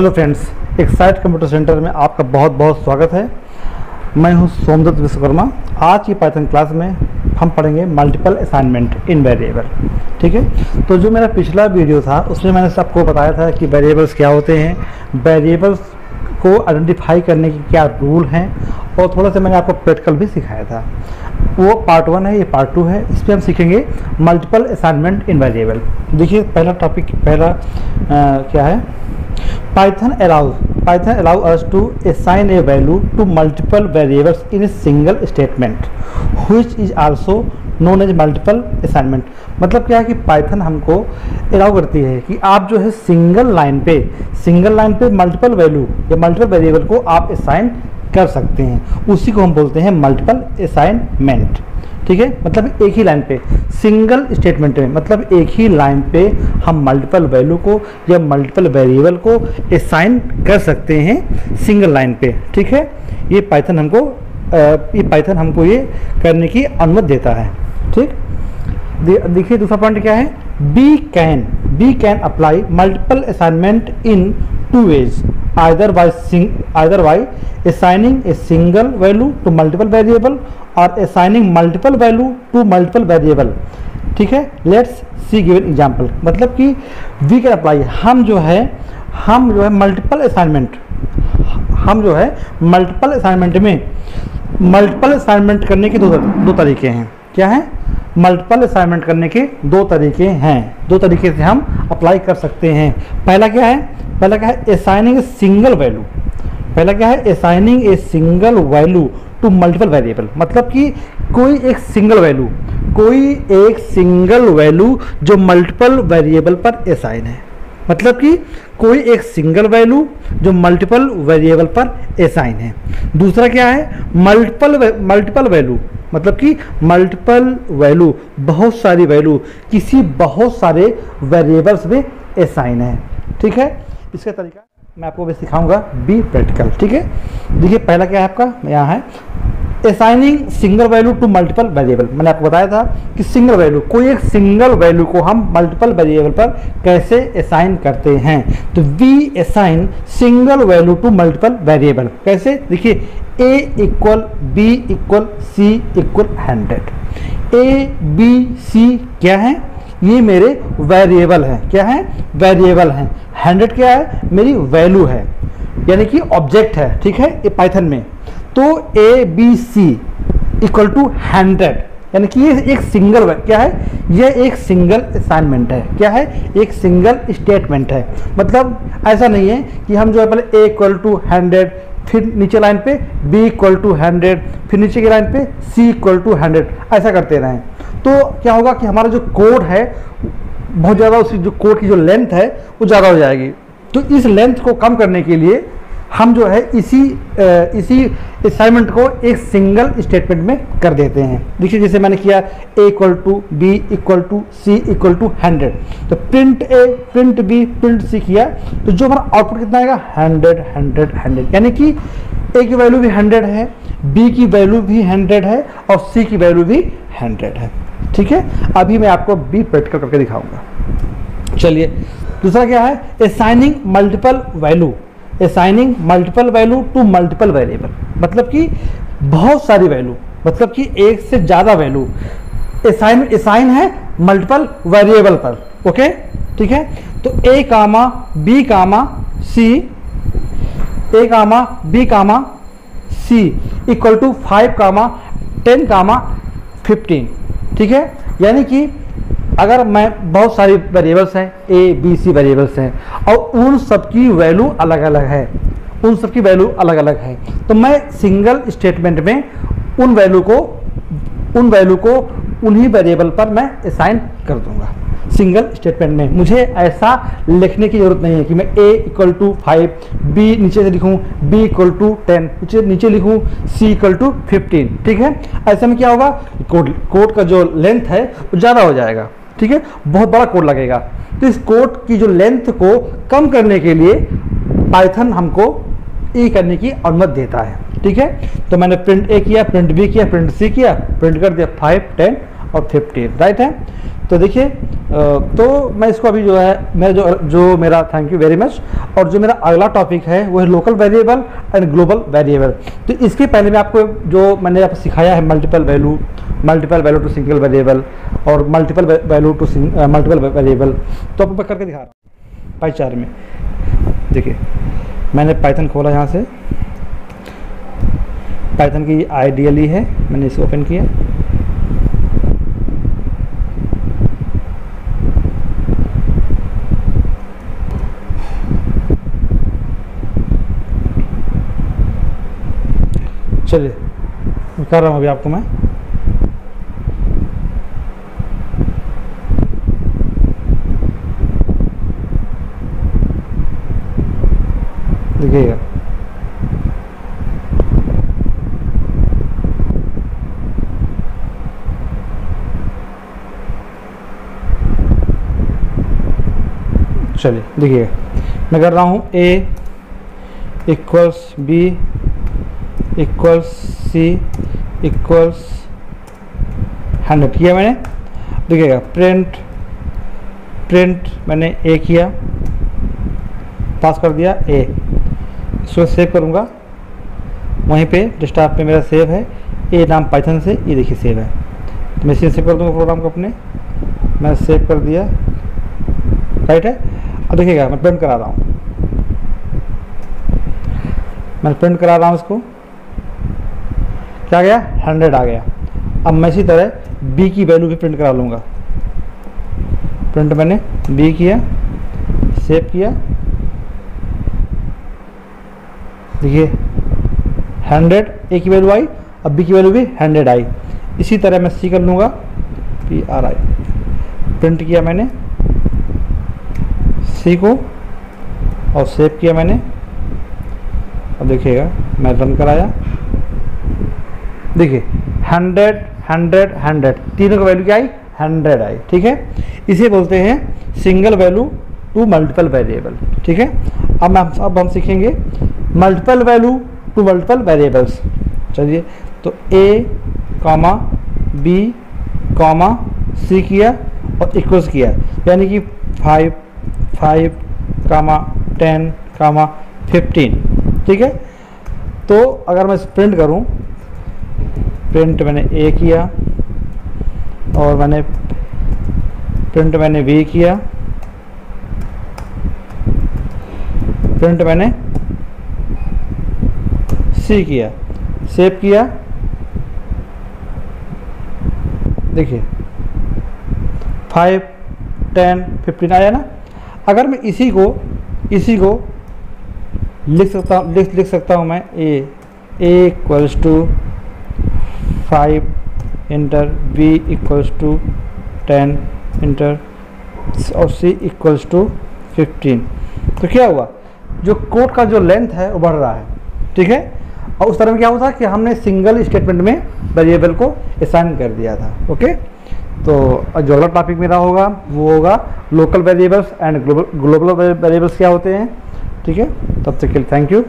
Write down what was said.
Hello friends, excite computer centre में आपका बहुत बहुत स्वागत है। मैं हूं सोमदत्त विश्वकर्मा। आज की पाइथन क्लास में हम पढ़ेंगे मल्टीपल असाइनमेंट इन वेरिएबल। ठीक है, तो जो मेरा पिछला वीडियो था उसमें मैंने सबको बताया था कि वेरिएबल्स क्या होते हैं, वेरिएबल्स को आइडेंटिफाई करने की क्या रूल हैं, और थोड़ा सा मैंने आपको प्रैक्टिकल भी सिखाया था। वो पार्ट 1 है, ये पार्ट 2 है। इस पर हम सीखेंगे मल्टीपल असाइनमेंट इन वेरिएबल। देखिए पहला टॉपिक क्या है, Python allow us to assign a value to multiple variables in a single statement, which is also known as multiple assignment। मतलब क्या है कि Python हमको अलाउ करती है कि आप जो है सिंगल लाइन पे मल्टीपल वैल्यू या मल्टीपल वेरिएबल को आप असाइन कर सकते हैं। उसी को हम बोलते हैं मल्टीपल असाइनमेंट। ठीक है, मतलब एक ही लाइन पे सिंगल स्टेटमेंट में, मतलब एक ही लाइन पे हम मल्टीपल वैल्यू को या मल्टीपल वेरिएबल को असाइन कर सकते हैं सिंगल लाइन पे। ठीक है, ये पाइथन हमको ये करने की अनुमति देता है। ठीक, देखिए दूसरा पॉइंट क्या है, we can apply multiple assignment in two ways, either by assigning a single value to multiple variable or assigning multiple value to multiple variable। ठीक है, let's see given example। मतलब कि we can apply, हम जो है multiple assignment में multiple assignment करने के दो तरीके हैं। क्या है, मल्टीपल असाइनमेंट करने के दो तरीके हैं, दो तरीके से हम अप्लाई कर सकते हैं। पहला क्या है assigning a single value. Assigning a single value to multiple variable. मतलब कि कोई एक सिंगल वैल्यू जो मल्टीपल वेरिएबल पर असाइन है। मतलब कि कोई एक सिंगल वैल्यू जो मल्टीपल वेरिएबल पर असाइन है। दूसरा क्या है, मल्टीपल वैल्यू, मतलब कि मल्टीपल वैल्यू बहुत सारी वैल्यू किसी बहुत सारे वेरिएबल्स में असाइन है। ठीक है, इसका तरीका मैं आपको भी सिखाऊंगा, बी प्रैक्टिकल। ठीक है, देखिए पहला क्या है आपका, यहाँ है assigning single value to multiple variable. मैंने आपको बताया था कि सिंगल वैल्यू, कोई एक सिंगल वैल्यू को हम मल्टीपल वेरिएबल पर कैसे असाइन करते हैं। तो we assign single value to multiple variable. कैसे, देखिए a equal b equal c equal 100। a b c क्या है, ये मेरे वेरिएबल हैं। क्या है, वेरिएबल हैं। 100 क्या है, मेरी वैल्यू है, यानी कि ऑब्जेक्ट है। ठीक है, ये पाइथन में तो a b c equal to 100, यानी कि ये एक सिंगल क्या है, यह एक सिंगल असाइनमेंट है। क्या है, एक सिंगल स्टेटमेंट है। मतलब ऐसा नहीं है कि हम जो है पहले ए इक्वल टू 100, फिर नीचे लाइन पे b इक्वल टू 100, फिर नीचे की लाइन पे c इक्वल टू 100, ऐसा करते रहें तो क्या होगा कि हमारा जो कोड है बहुत ज़्यादा, उसकी जो कोड की जो लेंथ है वो ज़्यादा हो जाएगी। तो इस लेंथ को कम करने के लिए हम जो है इसी असाइनमेंट को एक सिंगल स्टेटमेंट में कर देते हैं। देखिए जैसे मैंने किया a equal to b equal to c equal to 100, तो print a print b print c किया, तो जो हमारा आउटपुट कितना आएगा, 100 100 100, यानी कि a की वैल्यू भी 100 है, b की वैल्यू भी 100 है और c की वैल्यू भी 100 है। ठीक है, अभी मैं आपको बी प्रैक्टिकल करके दिखाऊंगा। चलिए दूसरा क्या है, assigning multiple value to multiple variable. मतलब कि बहुत सारी वैल्यू, मतलब कि एक से ज़्यादा वैल्यू असाइन है मल्टीपल वेरिएबल पर। ओके, ठीक है, तो a comma b comma c equal to 5 comma 10 comma 15। ठीक है, यानी कि अगर मैं बहुत सारी वेरिएबल्स हैं, a b c वेरिएबल्स हैं और उन सबकी वैल्यू अलग अलग है, तो मैं सिंगल स्टेटमेंट में उन वैल्यू को उन्हीं वेरिएबल पर मैं असाइन कर दूंगा। सिंगल स्टेटमेंट में मुझे ऐसा लिखने की जरूरत नहीं है कि मैं a इक्वल टू 5, b नीचे से लिखूं, b इक्वल टू 10 नीचे लिखूं, c इक्वल टू 15। ठीक है, ऐसे में क्या होगा, कोड का जो लेंथ है वो ज़्यादा हो जाएगा। ठीक है, बहुत बड़ा कोड लगेगा। तो इस कोड की जो लेंथ को कम करने के लिए पाइथन हमको ये करने की अनुमति देता है। ठीक है, तो मैंने प्रिंट ए किया, प्रिंट बी किया, प्रिंट सी किया, प्रिंट कर दिया 5 10 और 15। राइट है, तो देखिए तो मैं इसको अभी जो है मैं जो मेरा थैंक यू वेरी मच। और जो मेरा अगला टॉपिक है वो है local variable and global variable. तो इसके पहले मैं आपको जो मैंने आपको सिखाया है multiple value to single variable और multiple value to multiple variable, तो आपको मैं करके दिखा रहा हूँ पाई चार्ट में। देखिए मैंने पाइथन खोला, यहाँ से पाइथन की आईडीएल है, मैंने इसे ओपन किया। चलिए कर रहा हूँ अभी आपको मैं। देखिएगा चलिए देखिए मैं कर रहा हूँ a equals b equals c equals 100 किया मैंने। देखिएगा प्रिंट मैंने a किया, पास कर दिया a। इसको सेव करूँगा, वहीं पे डेस्कटॉप पे मेरा सेव है a नाम पाइथन से, ये देखिए सेव है। तो मैं इसे सेव कर दूँगा प्रोग्राम को अपने, मैं सेव कर दिया, राइट है। अब देखिएगा मैं प्रिंट करा रहा हूँ, मैं प्रिंट करा रहा हूँ इसको, क्या आ गया 100 आ गया। अब मैं इसी तरह b की वैल्यू भी प्रिंट करा लूँगा। प्रिंट मैंने b किया, सेव किया, देखिए 100 a की वैल्यू आई, अब b की वैल्यू भी 100 आई। इसी तरह मैं c कर लूँगा, PRI, प्रिंट किया मैंने c को और सेव किया मैंने। अब देखिएगा मैं रन कराया, देखिए 100 100 100 तीनों का वैल्यू क्या आई 100 आई, ठीक है। इसे बोलते हैं single value to multiple variable, ठीक है। अब हम सीखेंगे multiple value to multiple variables. चलिए तो a comma b comma c किया और इक्वल्स किया, यानी कि 5 कामा 10 कामा 15, ठीक है। तो अगर मैं प्रिंट करूं, प्रिंट मैंने a किया और मैंने प्रिंट मैंने b किया, प्रिंट मैंने c किया, सेव किया, देखिए 5 10 15 आया ना। अगर मैं इसी को लिख सकता हूँ मैं a equals to 5 enter b equals to 10 enter और c इक्वल्स टू 15। तो क्या हुआ, जो कोड का जो लेंथ है वो बढ़ रहा है, ठीक है। और उस तरह में क्या होता है कि हमने सिंगल स्टेटमेंट में वेरिएबल को असाइन कर दिया था, ओके। तो जो अगला टॉपिक मेरा होगा वो होगा local variables and global variables क्या होते हैं, ठीक है। तब तक के लिए थैंक यू।